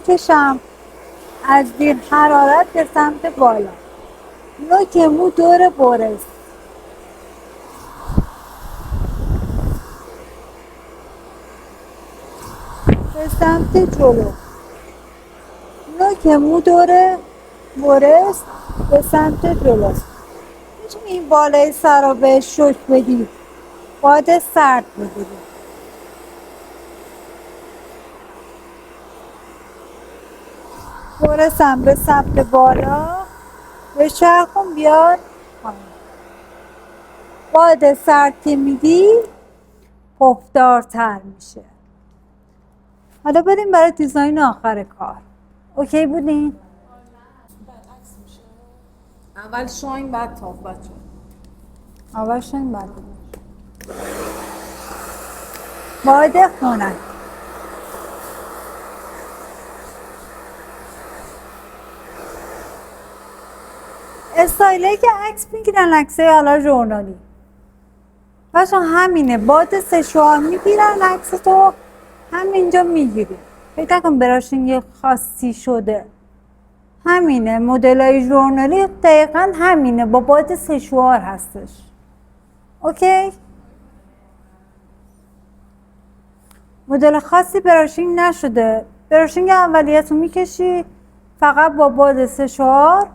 میکشم از زیر حرارت به سمت بالا. نوک مو دور برس. به سمت جلو. نوک مو دور برس به سمت جلو. میتونی این بالای سر رو بهش شش بدی. باد سرد بگیری. برسم به سمت بالا. به چرخون بیاد پایین. باد سرد که میدی پفدارتر میشه. حالا بریم برای دیزاین آخر کار. اوکی بودین؟ اول شاین بعد تاپ بچه. اول شاین بعد باد خنک. استایله که عکس میگیرن عکسای حالا ژورنالی. بچه همینه، باد سشوار میگیرن عکس تو همینجا میگیری. فکر نکن براشینگ خاصی شده. همینه، مدلای ژورنالی دقیقا همینه، با باد سشوار هستش. اوکی؟ مدل خاصی براشینگ نشده. براشینگ اولیتو میکشی فقط با باد سشوار